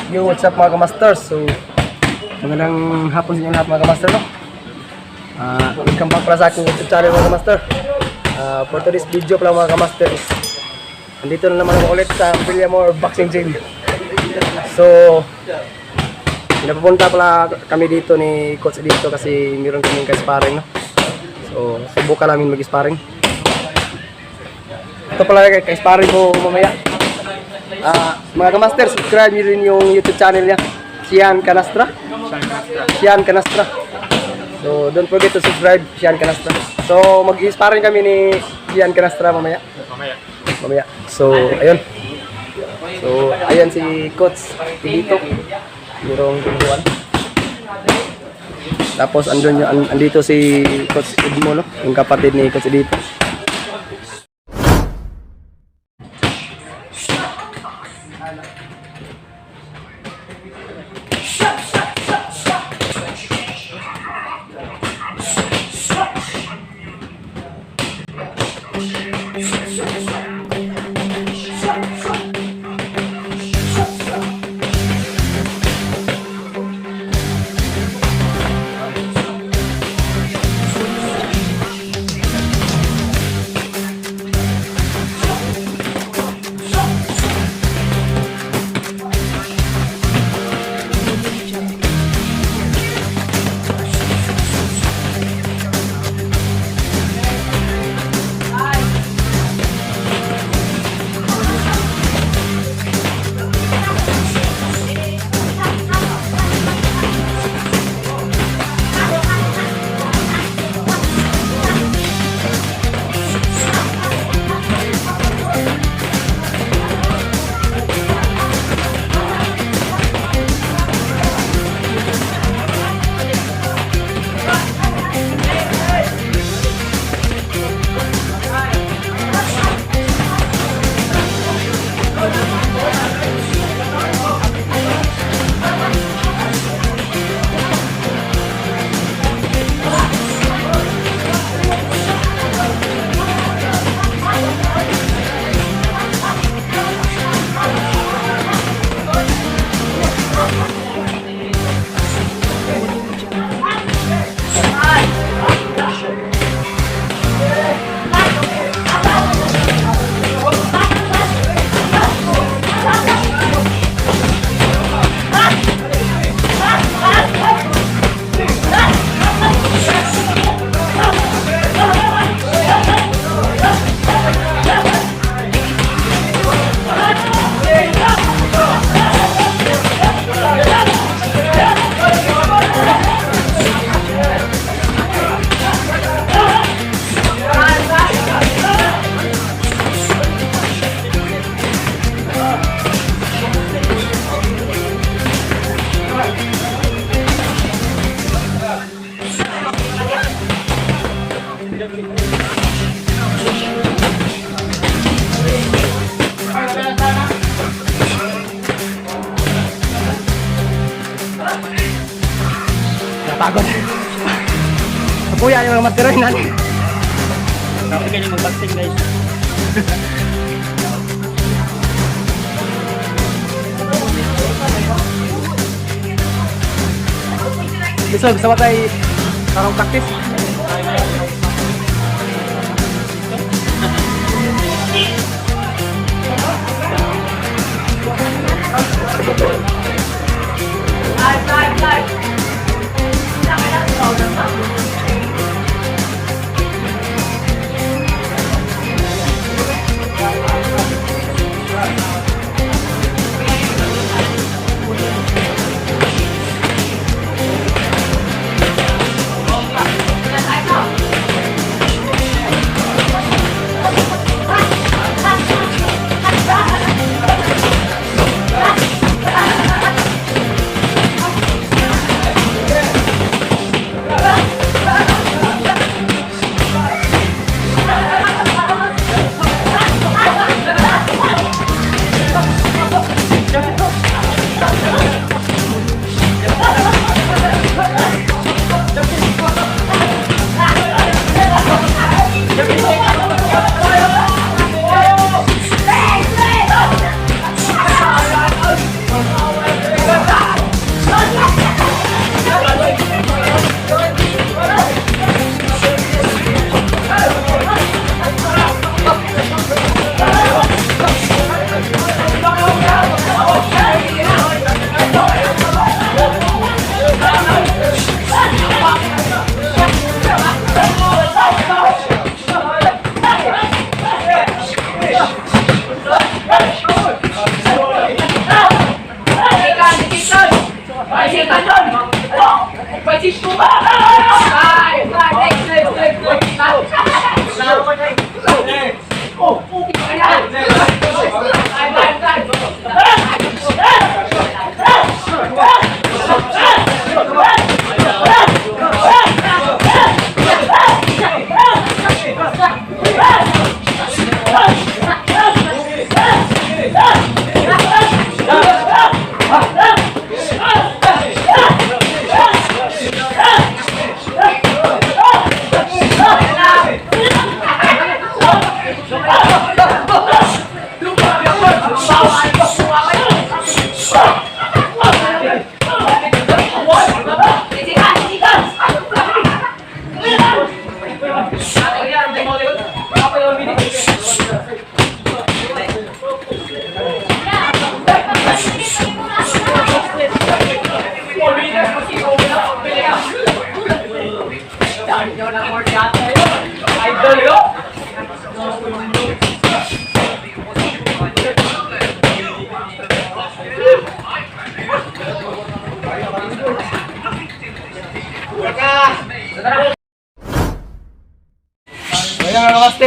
Yo, what's up mga kamasters? So, magandang hapon sa inyo lahat mga kamaster, no? Welcome back para sa aking YouTube channel mga kamaster. For today's video pala mga kamaster is andito na naman ako ulit sa Villamor Boxing Gym. So, pinapapunta pala kami dito ni Coach dito kasi meron kaming ka-sparring, no? So, subukan namin mag-sparring. Ito pala ka-sparring ko mamaya. Mga kamaster, subscribe nyo rin yung YouTube channel niya, Sian Canastra. Sian Canastra. So don't forget to subscribe, Sian Canastra. So mag-sparring kami ni Sian Canastra mamaya. So ayun. So ayan si Coach dito. Merong tubuan. Tapos andito si Coach Edmo, no? Yung kapatid ni Coach dito. Napagod. Kuya yung mga materoy natin. Dapat ganyan mag-boxing guys. Gusto mo tayo parang practice?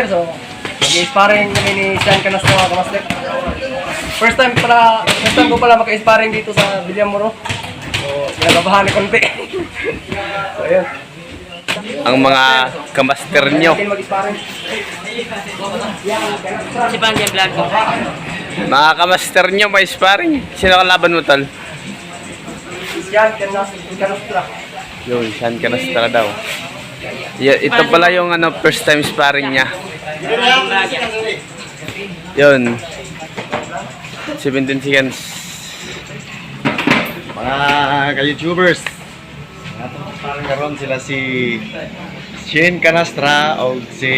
Kamaster. So, mag-sparring kami ni Sean Canastro mga Kamaster. First time ko pala maka-sparring dito sa Villamoro. So, kinakabahan ni konti. So, ayun. Ang mga kamaster nyo. Natin mag-sparring. Si Pandy ang vlog ko. Mga kamaster nyo, may sparring. Sino kalaban mo, tol? Sean Canastro. Yun, Sean Canastro daw. Ito pala yung first time sparring niya. Yun. 17 seconds. Mga ka-YouTubers, parang karon sila si Shane Canastra o si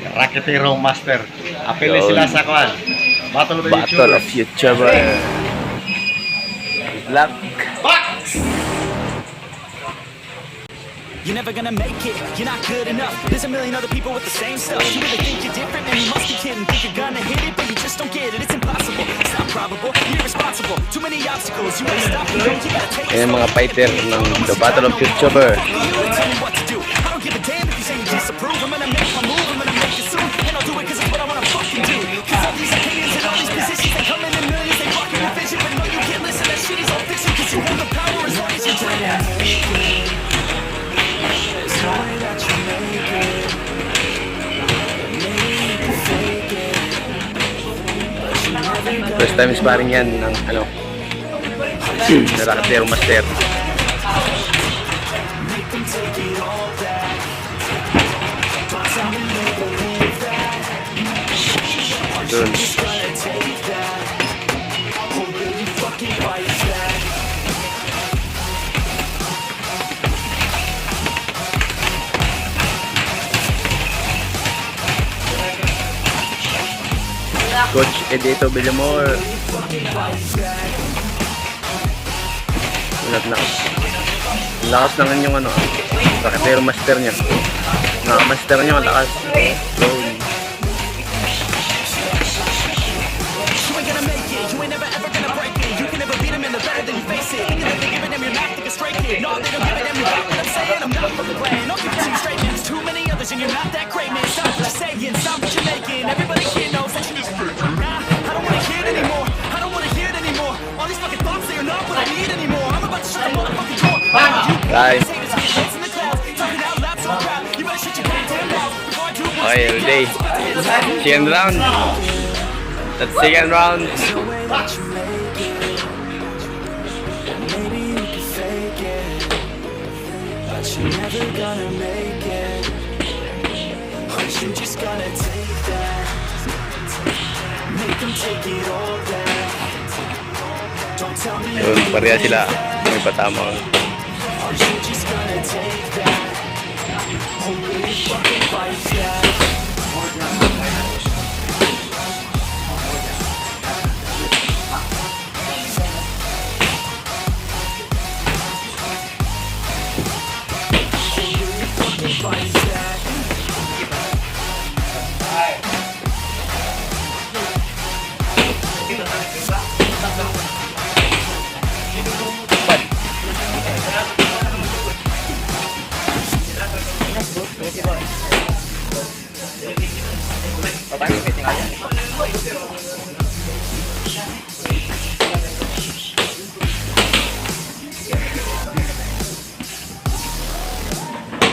Raketero Master. Apili sila sa kuan. Battle of the Battle of YouTubers. YouTuber. Good luck. You're never gonna make it, you're not good enough. There's a million other people with the same stuff. You really think you're different, man, you must be kidding. Think you're gonna hit it, but you just don't get it. It's impossible, it's not probable, you're irresponsible. Too many obstacles, you ain't stopping, you gotta take Ayan mga fighter ng The Battle of YouTuber. you tell me what to do. I don't give a damn if you say you disapprove. I'm gonna make my move, I'm gonna make it soon. And I'll do it cause it's what I wanna fucking do. Cause all these opinions and all these positions, they come in millions, they blocking your vision. But no, you can't listen, that shit is all fiction. Cause you hold the power as long as you dream. First time sparring yan ng Raketero Master. Dun. Coach Edito Villamor. Ang lakas naman yung Raketero Master niya. Master niya, ang lakas. So, You ain't gonna make it, you ain't never ever gonna break it. You can never beat them and they're better than you face it. Thinking that they're giving them, you're not thinking straight, kid. No, they don't give a damn, you got what I'm saying. I'm not fucking playing, I'll give it to you straight, man. There's too many others and you're not that great, man. Stop what you're saying, stop what you're making. Everybody here knows that you just nah, I don't wanna hear it anymore. I don't wanna hear it anymore. All these fucking thoughts, they are not what I need anymore. I'm about to shut the motherfucking door. guys. Haters, haters in the clouds, talking out loud to the crowd. You better shut your goddamn mouth before I do what's Okay, all day. Second round. That's second round. You're never gonna make it. But you just gotta take that. Make them take it all back. Don't tell me Yun, pareha sila. May patama. you just gotta take that. Holy fucking fight that.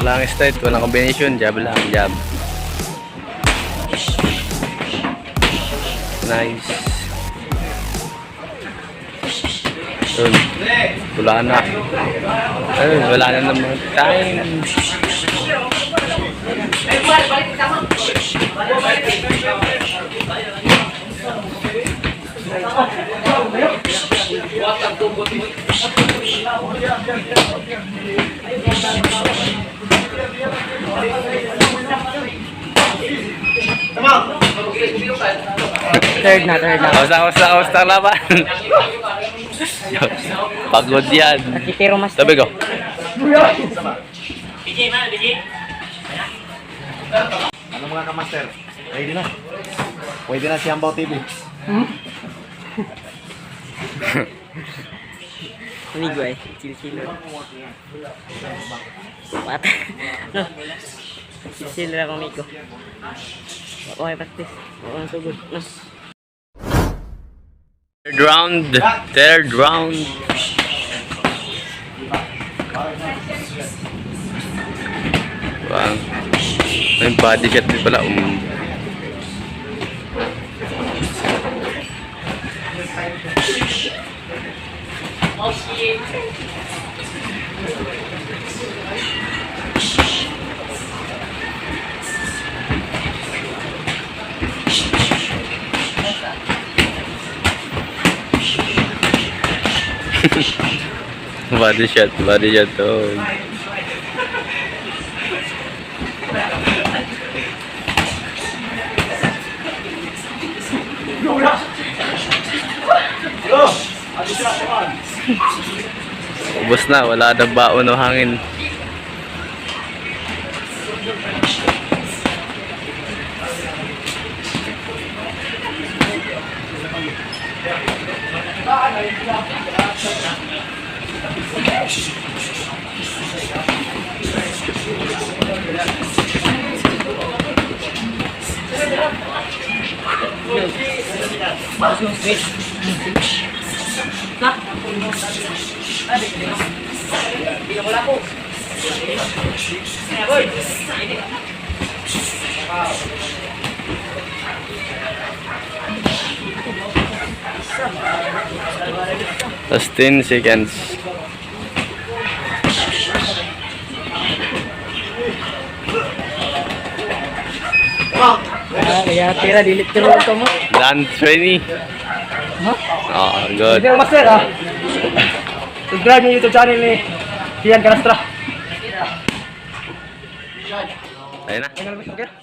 Walang straight, walang combination. Jab lang, jab. Nice. Yun. Wala na. Ayun, wala na naman time. Third na. Kamusta laban? Pagod yan. Raketero Master. Sabi ko. Ano mga ka-master? Ready na. Pwede na si Ambaw TV. Ini gue, chill. What? No. Sila lang ko. Okay, practice. Okay, sugod. No. Third round. Bang. May body shot din pala. Body shot to. Ubus na, wala na baon o hangin. Last 10 seconds. Kaya tira, dilit ka rin ito mo. Done 20. Oh, good. Ito yung master, subscribe yung YouTube channel ni Cian Canastra. Ayun na. Ayun na, okay?